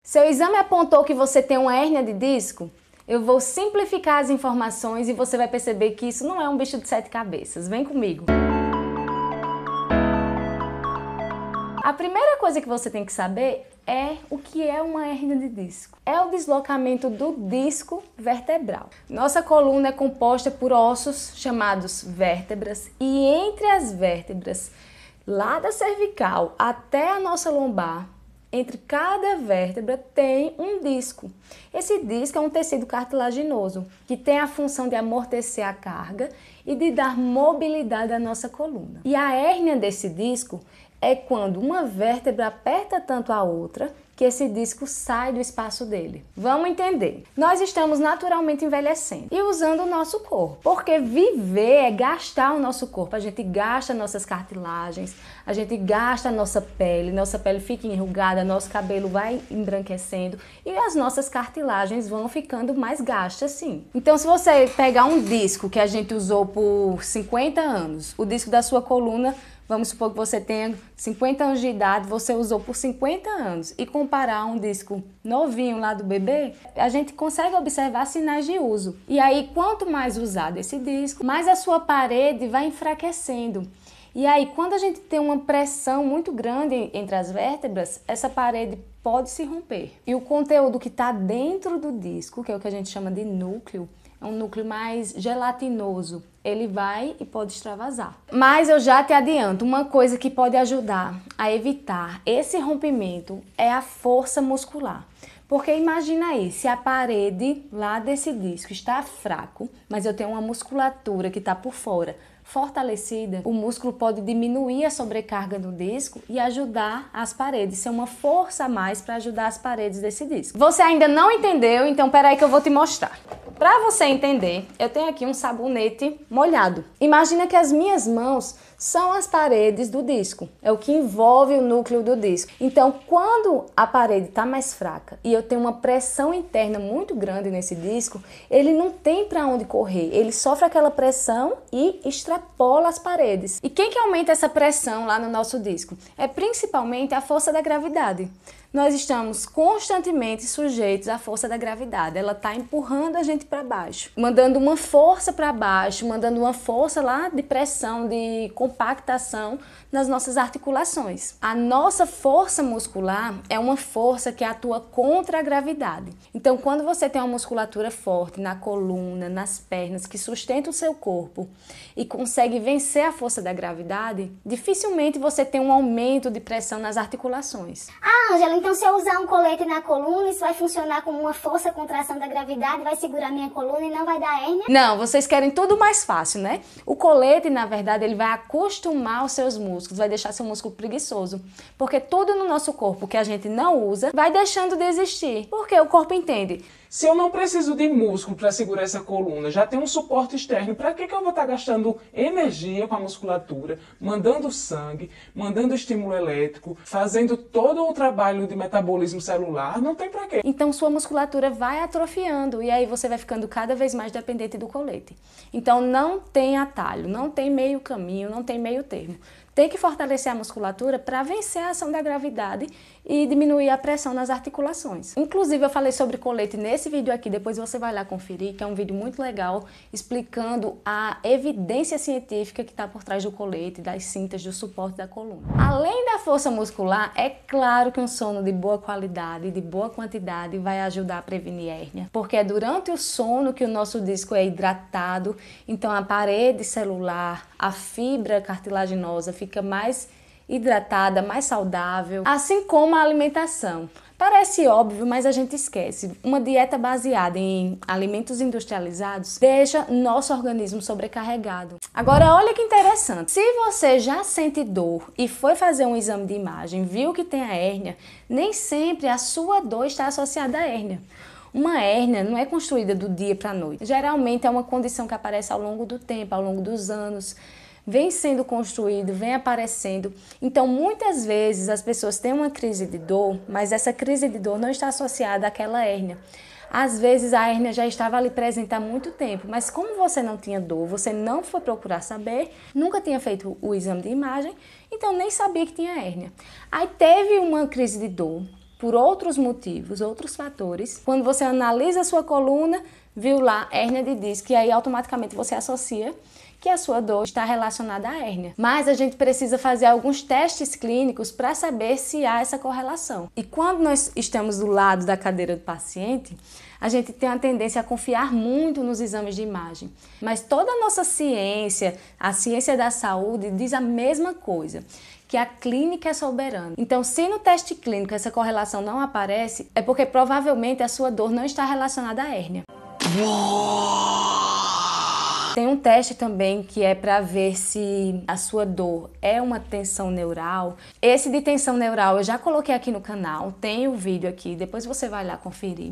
Seu exame apontou que você tem uma hérnia de disco? Eu vou simplificar as informações e você vai perceber que isso não é um bicho de 7 cabeças. Vem comigo! A primeira coisa que você tem que saber é o que é uma hérnia de disco. É o deslocamento do disco vertebral. Nossa coluna é composta por ossos chamados vértebras e entre as vértebras, lá da cervical até a nossa lombar, entre cada vértebra tem um disco. Esse disco é um tecido cartilaginoso que tem a função de amortecer a carga e de dar mobilidade à nossa coluna. E a hérnia desse disco é quando uma vértebra aperta tanto a outra que esse disco sai do espaço dele. Vamos entender. Nós estamos naturalmente envelhecendo e usando o nosso corpo, porque viver é gastar o nosso corpo. A gente gasta nossas cartilagens, a gente gasta a nossa pele fica enrugada, nosso cabelo vai embranquecendo e as nossas cartilagens vão ficando mais gastas, sim. Então, se você pegar um disco que a gente usou por 50 anos, o disco da sua coluna, vamos supor que você tenha 50 anos de idade, você usou por 50 anos e comparar um disco novinho lá do bebê, a gente consegue observar sinais de uso. E aí, quanto mais usado esse disco, mais a sua parede vai enfraquecendo. E aí, quando a gente tem uma pressão muito grande entre as vértebras, essa parede pode se romper. E o conteúdo que está dentro do disco, que é o que a gente chama de núcleo, é um núcleo mais gelatinoso, ele vai e pode extravasar. Mas eu já te adianto, uma coisa que pode ajudar a evitar esse rompimento é a força muscular. Porque imagina aí, se a parede lá desse disco está fraco, mas eu tenho uma musculatura que está por fora fortalecida, o músculo pode diminuir a sobrecarga do disco e ajudar as paredes, ser uma força a mais para ajudar as paredes desse disco. Você ainda não entendeu? Então peraí que eu vou te mostrar. Para você entender, eu tenho aqui um sabonete molhado. Imagina que as minhas mãos são as paredes do disco, é o que envolve o núcleo do disco. Então, quando a parede está mais fraca e eu tenho uma pressão interna muito grande nesse disco, ele não tem para onde correr, ele sofre aquela pressão e extrapola as paredes. E quem que aumenta essa pressão lá no nosso disco? É principalmente a força da gravidade. Nós estamos constantemente sujeitos à força da gravidade. Ela está empurrando a gente para baixo, mandando uma força para baixo, mandando uma força lá de pressão, de compactação nas nossas articulações. A nossa força muscular é uma força que atua contra a gravidade. Então, quando você tem uma musculatura forte na coluna, nas pernas, que sustenta o seu corpo e consegue vencer a força da gravidade, dificilmente você tem um aumento de pressão nas articulações. Ah, Ângela, então se eu usar um colete na coluna, isso vai funcionar como uma força contração da gravidade, vai segurar minha coluna e não vai dar hérnia? Não, vocês querem tudo mais fácil, né? O colete, na verdade, ele vai acostumar os seus músculos, vai deixar seu músculo preguiçoso. Porque tudo no nosso corpo que a gente não usa, vai deixando de existir. Porque o corpo entende. Se eu não preciso de músculo para segurar essa coluna, já tem um suporte externo, para que eu vou estar gastando energia com a musculatura, mandando sangue, mandando estímulo elétrico, fazendo todo o trabalho de metabolismo celular? Não tem para quê. Então sua musculatura vai atrofiando e aí você vai ficando cada vez mais dependente do colete. Então não tem atalho, não tem meio caminho, não tem meio termo. Tem que fortalecer a musculatura para vencer a ação da gravidade e diminuir a pressão nas articulações. Inclusive, eu falei sobre colete nesse vídeo aqui, depois você vai lá conferir, que é um vídeo muito legal explicando a evidência científica que está por trás do colete, das cintas, do suporte da coluna. Além da força muscular, é claro que um sono de boa qualidade, de boa quantidade, vai ajudar a prevenir hérnia, porque é durante o sono que o nosso disco é hidratado, então a parede celular, a fibra cartilaginosa fica mais hidratada, mais saudável, assim como a alimentação. Parece óbvio, mas a gente esquece. Uma dieta baseada em alimentos industrializados deixa nosso organismo sobrecarregado. Agora, olha que interessante. Se você já sente dor e foi fazer um exame de imagem, viu que tem a hérnia, nem sempre a sua dor está associada à hérnia. Uma hérnia não é construída do dia para a noite. Geralmente é uma condição que aparece ao longo do tempo, ao longo dos anos. Vem sendo construído, vem aparecendo. Então, muitas vezes as pessoas têm uma crise de dor, mas essa crise de dor não está associada àquela hérnia. Às vezes a hérnia já estava ali presente há muito tempo, mas como você não tinha dor, você não foi procurar saber, nunca tinha feito o exame de imagem, então nem sabia que tinha hérnia. Aí teve uma crise de dor, por outros motivos, outros fatores. Quando você analisa a sua coluna, viu lá hérnia de disco, e aí automaticamente você associa que a sua dor está relacionada à hérnia. Mas a gente precisa fazer alguns testes clínicos para saber se há essa correlação. E quando nós estamos do lado da cadeira do paciente, a gente tem uma tendência a confiar muito nos exames de imagem. Mas toda a nossa ciência, a ciência da saúde, diz a mesma coisa, que a clínica é soberana. Então, se no teste clínico essa correlação não aparece, é porque provavelmente a sua dor não está relacionada à hérnia. Tem um teste também que é para ver se a sua dor é uma tensão neural. Esse de tensão neural eu já coloquei aqui no canal, tem o vídeo aqui, depois você vai lá conferir.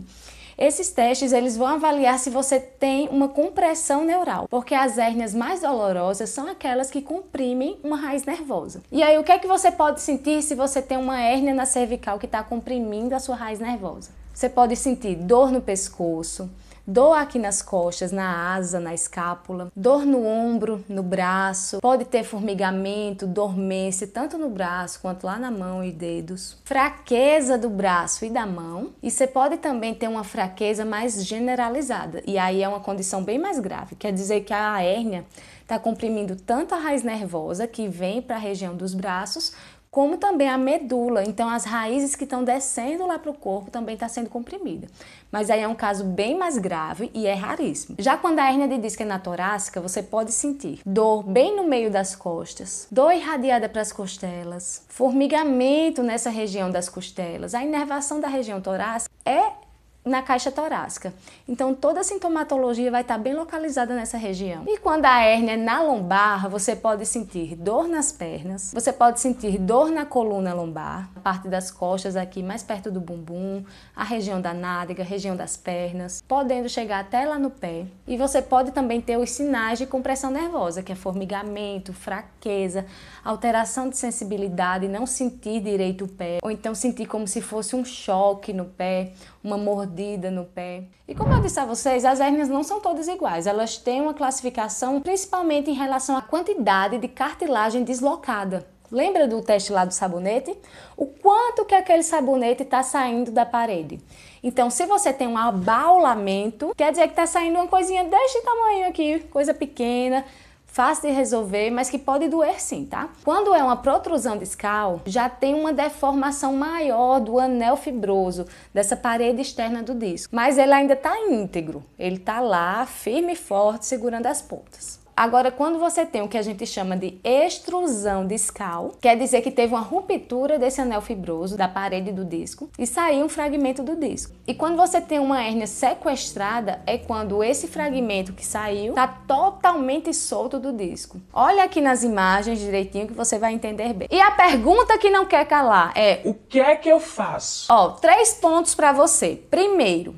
Esses testes eles vão avaliar se você tem uma compressão neural, porque as hérnias mais dolorosas são aquelas que comprimem uma raiz nervosa. E aí o que é que você pode sentir se você tem uma hérnia na cervical que está comprimindo a sua raiz nervosa? Você pode sentir dor no pescoço, dor aqui nas costas, na asa, na escápula, dor no ombro, no braço, pode ter formigamento, dormência, tanto no braço quanto lá na mão e dedos, fraqueza do braço e da mão, e você pode também ter uma fraqueza mais generalizada, e aí é uma condição bem mais grave, quer dizer que a hérnia está comprimindo tanto a raiz nervosa que vem para a região dos braços, como também a medula, então as raízes que estão descendo lá para o corpo também está sendo comprimida. Mas aí é um caso bem mais grave e é raríssimo. Já quando a hérnia de disco é na torácica, você pode sentir dor bem no meio das costas, dor irradiada para as costelas, formigamento nessa região das costelas, a inervação da região torácica é na caixa torácica. Então toda a sintomatologia vai estar bem localizada nessa região. E quando a hérnia é na lombar, você pode sentir dor nas pernas, você pode sentir dor na coluna lombar, a parte das costas aqui mais perto do bumbum, a região da nádega, a região das pernas, podendo chegar até lá no pé. E você pode também ter os sinais de compressão nervosa, que é formigamento, fraqueza, alteração de sensibilidade, não sentir direito o pé, ou então sentir como se fosse um choque no pé, uma mordida no pé. E como eu disse a vocês, as hérnias não são todas iguais. Elas têm uma classificação principalmente em relação à quantidade de cartilagem deslocada. Lembra do teste lá do sabonete? O quanto que aquele sabonete está saindo da parede. Então, se você tem um abaulamento, quer dizer que está saindo uma coisinha deste tamanho aqui, coisa pequena, fácil de resolver, mas que pode doer sim, tá? Quando é uma protrusão discal, já tem uma deformação maior do anel fibroso, dessa parede externa do disco. Mas ele ainda está íntegro, ele está lá, firme e forte, segurando as pontas. Agora, quando você tem o que a gente chama de extrusão discal, quer dizer que teve uma ruptura desse anel fibroso da parede do disco e saiu um fragmento do disco. E quando você tem uma hérnia sequestrada, é quando esse fragmento que saiu está totalmente solto do disco. Olha aqui nas imagens direitinho que você vai entender bem. E a pergunta que não quer calar é: o que é que eu faço? Ó, 3 pontos para você. Primeiro,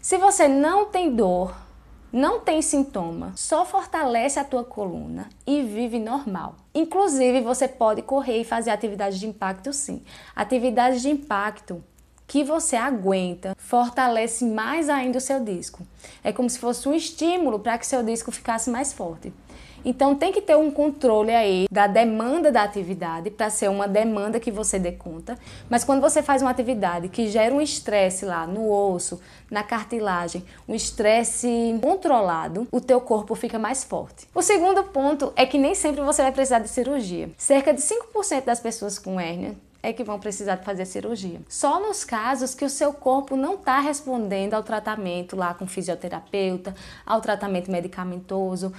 se você não tem dor, não tem sintoma, só fortalece a tua coluna e vive normal. Inclusive, você pode correr e fazer atividades de impacto sim. Atividades de impacto que você aguenta, fortalece mais ainda o seu disco. É como se fosse um estímulo para que seu disco ficasse mais forte. Então tem que ter um controle aí da demanda da atividade para ser uma demanda que você dê conta. Mas quando você faz uma atividade que gera um estresse lá no osso, na cartilagem, um estresse controlado, o teu corpo fica mais forte. O segundo ponto é que nem sempre você vai precisar de cirurgia. Cerca de 5% das pessoas com hérnia é que vão precisar de fazer cirurgia. Só nos casos que o seu corpo não está respondendo ao tratamento lá com fisioterapeuta, ao tratamento medicamentoso,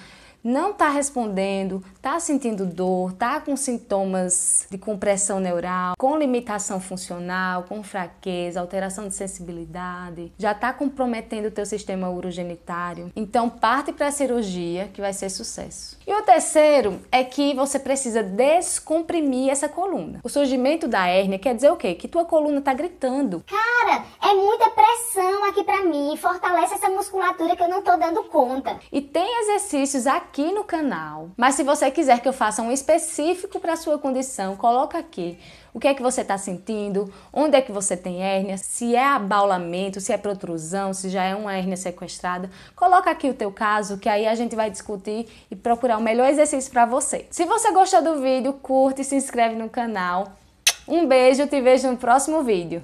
não está respondendo, está sentindo dor, está com sintomas de compressão neural, com limitação funcional, com fraqueza, alteração de sensibilidade, já está comprometendo o teu sistema urogenitário. Então parte para a cirurgia que vai ser sucesso. E o terceiro é que você precisa descomprimir essa coluna. O surgimento da hérnia quer dizer o quê? Que tua coluna está gritando. Cara, é muita pressão aqui pra mim, fortalece essa musculatura que eu não tô dando conta. E tem exercícios aqui no canal, mas se você quiser que eu faça um específico para sua condição, coloca aqui o que é que você está sentindo, onde é que você tem hérnia, se é abaulamento, se é protrusão, se já é uma hérnia sequestrada. Coloca aqui o teu caso, que aí a gente vai discutir e procurar o melhor exercício para você. Se você gostou do vídeo, curte e se inscreve no canal. Um beijo, te vejo no próximo vídeo.